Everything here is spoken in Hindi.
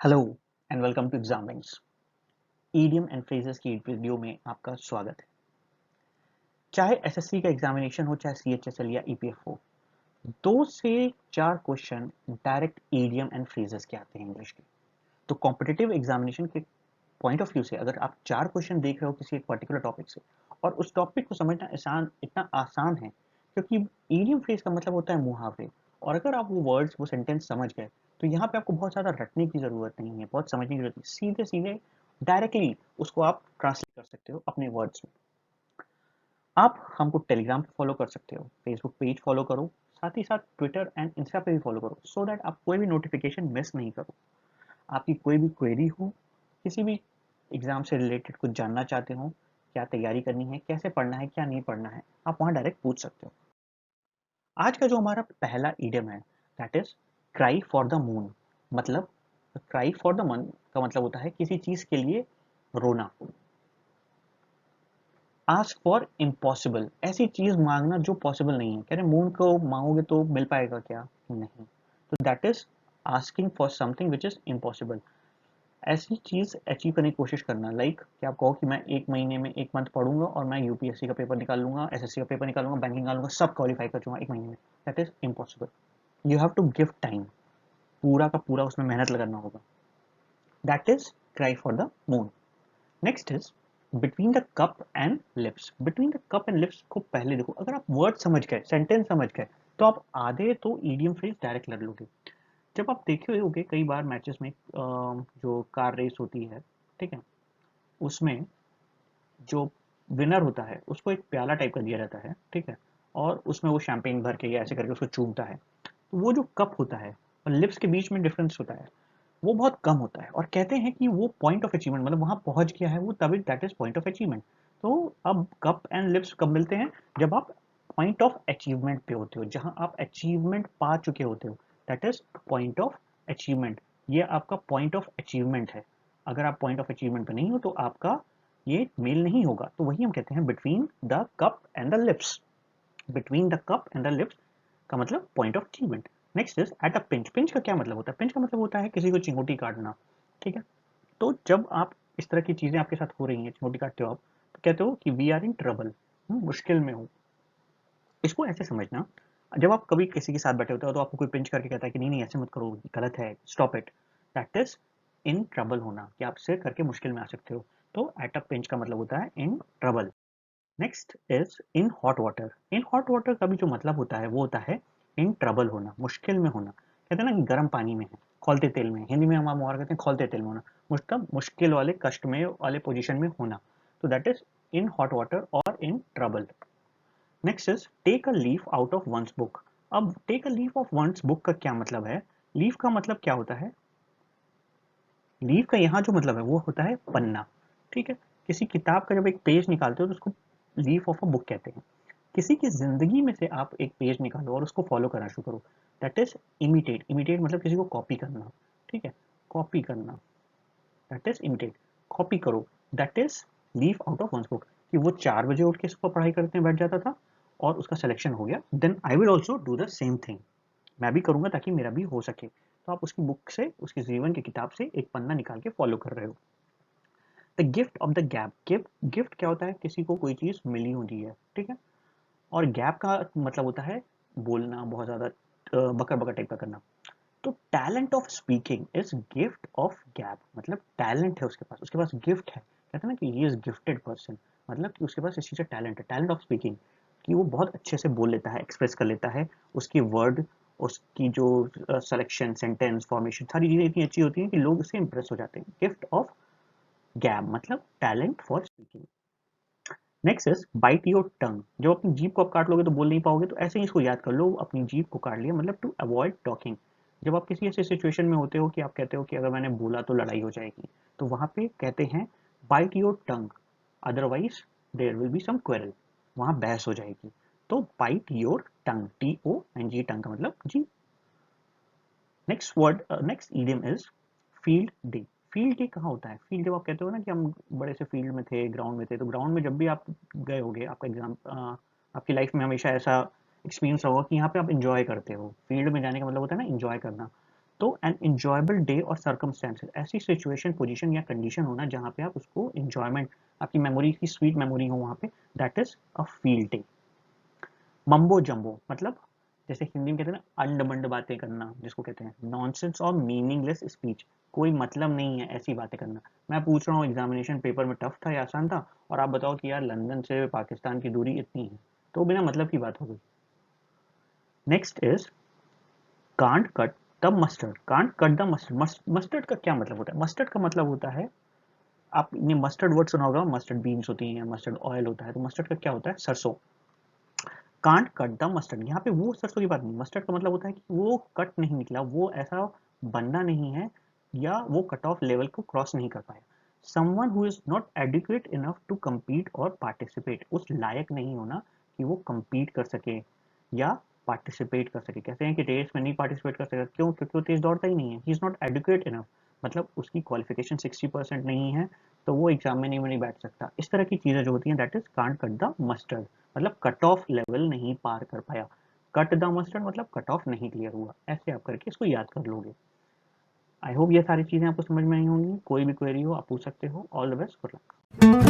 हेलो एंड वेलकम टू एग्जामिंग्स। ईडियम एंड फ्रेजेस की वीडियो में आपका स्वागत है। चाहे एसएससी का एग्जामिनेशन हो, चाहे सीएचएसएल या ईपीएफ हो, 2 से 4 question direct idiom and phrases के आते हैं इंग्लिश के। तो कॉम्पिटिटिव एग्जामिनेशन के पॉइंट ऑफ व्यू से अगर आप 4 क्वेश्चन देख रहे हो किसी एक पर्टिकुलर टॉपिक से और उस टॉपिक को समझना इतना आसान है, क्योंकि ईडियम फ्रेज का मतलब होता है मुहावरे। और अगर आप वो वर्ड्स वो सेंटेंस समझ गए तो यहाँ पे आपको बहुत ज़्यादा रटने की ज़रूरत नहीं है, बहुत समझने की जरूरत नहीं, सीधे सीधे डायरेक्टली उसको आप ट्रांसलेट कर सकते हो अपने वर्ड्स में। आप हमको टेलीग्राम पे फॉलो कर सकते हो, फेसबुक पेज फॉलो करो, साथ ही साथ ट्विटर एंड इंस्टा पे भी फॉलो करो, सो दैट आप कोई भी नोटिफिकेशन मिस नहीं करो। आपकी कोई भी क्वेरी हो, किसी भी एग्जाम से रिलेटेड कुछ जानना चाहते हो, क्या तैयारी करनी है, कैसे पढ़ना है, क्या नहीं पढ़ना है, आप वहाँ डायरेक्ट पूछ सकते हो। आज का जो हमारा पहला ईडियम है that is cry for the moon. मतलब क्राई फॉर द मन का मतलब होता है किसी चीज के लिए रोना। आस्क फॉर इम्पॉसिबल, ऐसी चीज मांगना जो पॉसिबल नहीं है। कह रहे मून को मांगोगे तो मिल पाएगा क्या? नहीं। तो that is asking for something which is impossible. ऐसी चीज अचीव करने की कोशिश करना, लाइक कि आप कहो कि मैं 1 महीने में 1 मंथ पढ़ूंगा और मैं यूपीएससी का पेपर निकाल लूंगा, एसएससी का पेपर निकाल लूंगा, बैंकिंग निकाल लूंगा, सब क्वालिफाई कर चुका 1 महीने में। That is impossible. You have to give time, पूरा का पूरा उसमें मेहनत लगाना होगा। That is cry for the moon. Next is between the cup and lips. Between the cup and lips को पहले देखो, अगर आप वर्ड समझ गए, सेंटेंस समझ गए, तो आप आधे तो ईडियम फ्रेज डायरेक्ट लड़ लोगे। जब आप देखे होगे कई बार मैचेस में जो कार रेस होती है, ठीक है, उसमें जो विनर होता है उसको एक प्याला टाइप का दिया जाता है, ठीक है, और उसमें वो शैंपेन भर के या ऐसे करके उसको चूमता है। तो वो जो कप होता है और लिप्स के बीच में डिफरेंस होता है, वो बहुत कम होता है, और कहते हैं कि वो पॉइंट ऑफ अचीवमेंट, मतलब वहां पहुंच गया है वो, तभी that is point of achievement. तो अब कप एंड लिप्स कब मिलते हैं? जब आप पॉइंट ऑफ अचीवमेंट पे होते हो, जहां आप अचीवमेंट पा चुके होते हो, that is point of achievement. ये आपका पॉइंट ऑफ अचीवमेंट है। अगर आप पॉइंट ऑफ अचीवमेंट पे नहीं हो तो आपका ये मेल नहीं होगा। तो वही हम कहते हैं between the cup and the lips. Between the cup and the lips का मतलब point of achievement. Next is at a pinch. Pinch का क्या मतलब होता है? पिंच का मतलब होता है किसी को चिंगोटी काटना, ठीक है। तो जब आप इस तरह की चीजें आपके साथ हो रही हैं, चिंगोटी काटते हो आप, तो कहते हो कि वी आर इन ट्रबल, मुश्किल में हूँ। इसको ऐसे समझना, जब आप कभी किसी के साथ बैठे होते हो तो आपको कोई पिंच करके कहता है कि नहीं नहीं ऐसे मत करो, ये गलत है, stop it, that is in trouble होना, कि आप से करके मुश्किल में आ सकते हो। तो एट अ पिंच का मतलब होता है इन trouble. Next is in hot water. In hot water का भी जो मतलब होता है वो होता है इन ट्रबल होना, मुश्किल में होना। कहते हैं ना कि गर्म पानी में है, खौलते तेल में, हिंदी में हम मुहावरा कहते हैं खौलते तेल में होना, मतलब मुश्किल वाले कष्ट में वाले पोजीशन में होना। तो that is in hot water और in trouble. Next is take a leaf out of once book. अब take a leaf of once book का क्या मतलब है? लीफ का मतलब क्या होता है? लीफ का यहाँ जो मतलब है वो होता है पन्ना, ठीक है। किसी किताब का जब एक पेज निकालते हो तो उसको लीफ ऑफ अ बुक कहते हैं। किसी की जिंदगी में से आप एक पेज निकालो और उसको फॉलो करना शुरू करो, दैट इज इमिटेट। इमिटेट मतलब किसी को कॉपी करना, ठीक है, कॉपी करना, दैट इज इमिटेट। कॉपी करो, that is leave out of once book. कि वो 4 बजे उठ के सुबह पढ़ाई करते बैठ जाता था और उसका सिलेक्शन हो गया, then I will also do the same thing. मैं भी करूंगा ताकि मेरा भी हो सके। तो आप उसकी बुक से, उसकी जीवन की किताब से एक पन्ना निकाल के फॉलो कर रहे हो। The gift of the gap. Gift, gift क्या होता है? किसी को कोई चीज मिली होती है, ठीक है, और गैप का मतलब होता है बोलना, बहुत ज्यादा बकर बकर टाइप का करना। तो talent of speaking is gift of gab. मतलब टैलेंट है उसके पास गिफ्ट है। कहते हैं ना कि ही इज गिफ्टेड पर्सन, मतलब कि उसके पास इस चीज़ का टैलेंट है, टैलेंट ऑफ स्पीकिंग, कि वो बहुत अच्छे से बोल लेता है, एक्सप्रेस कर लेता है। उसकी वर्ड, उसकी जो सिलेक्शन, सेंटेंस फॉर्मेशन, सारी चीज़ें इतनी अच्छी होती हैं कि लोग उससे इंप्रेस हो जाते हैं। गिफ्ट ऑफ गैप मतलब talent for speaking. Next is bite your tongue. जब अपनी जीभ को आप काट लोगे तो बोल नहीं पाओगे, तो ऐसे ही इसको याद कर लो, अपनी जीभ को काट लिया, मतलब टू अवॉइड टॉकिंग। जब आप किसी ऐसे सिचुएशन में होते हो कि आप कहते हो कि अगर मैंने बोला तो लड़ाई हो जाएगी, तो वहां पे कहते हैं bite your tongue, otherwise there will be some quarrel, वहां बहस हो जाएगी। तो bite your tongue, TONG, tongue का मतलब जी। Next word, next idiom is field day. Field day कहाँ होता है? फील्ड जब आप कहते हो ना कि हम बड़े से फील्ड में थे, ग्राउंड में थे, तो ग्राउंड में जब भी आप गए होगे, आपका एग्जाम, आपकी लाइफ में हमेशा ऐसा एक्सपीरियंस होगा कि यहाँ पे आप इंजॉय करते हो। फील्ड में जाने का मतलब होता है ना इंजॉय करना। तो एन इंजॉयबल डे और सर्कमस्टेंसेस, ऐसी सिचुएशन, पोजीशन या कंडीशन होना जहाँ पे आप उसको इंजॉयमेंट, आपकी मेमोरी की स्वीट मेमोरी हो वहाँ पे, that is a field day. Mumbo jumbo मतलब जैसे हिंदी में कहते हैं ना अंड बंड बातें करना, जिसको कहते हैं नॉनसेंस और मीनिंगलेस स्पीच, कोई मतलब नहीं है ऐसी बातें करना। मैं पूछ रहा हूँ एग्जामिनेशन पेपर में टफ था या आसान था, और आप बताओ कि यार लंदन से पाकिस्तान की दूरी इतनी है, तो बिना मतलब की बात हो गई। Next is can't cut the mustard. Can't cut the mustard, mustard का क्या मतलब होता है? मस्टर्ड का मतलब होता है, आपने मस्टर्ड वर्ड सुना होगा, मस्टर्ड बीन्स होती हैं, मस्टर्ड ऑयल होता है, तो मस्टर्ड का क्या होता है? सरसों। कांट कट द मस्टर्ड, यहाँ पे वो सरसों की बात नहीं, मस्टर्ड का मतलब होता है कि वो कट नहीं निकला, वो ऐसा बंदा नहीं है, या वो कट ऑफ लेवल को क्रॉस नहीं कर पाया। Someone who is not educate enough to compete और पार्टिसिपेट, उस लायक नहीं होना कि वो compete कर सके या पार्टिसिपेट कर सके। कहते हैं कि रेस में नहीं पार्टिसिपेट कर सके, क्यों? क्योंकि वो तेज दौड़ता ही नहीं है, he is not educate enough, मतलब उसकी क्वालिफिकेशन 60% नहीं है, तो वो एग्जाम में नहीं बैठ सकता। इस तरह की चीजें जो होती हैं, that is can't cut the mustard, मतलब कट ऑफ लेवल नहीं पार कर पाया। कट द मस्टर्ड मतलब कट ऑफ नहीं क्लियर हुआ। ऐसे आप करके इसको याद कर लोगे। आई होप ये सारी चीजें आपको समझ में आई होंगी। कोई भी क्वेरी हो आप पूछ सकते हो। All the best, good luck.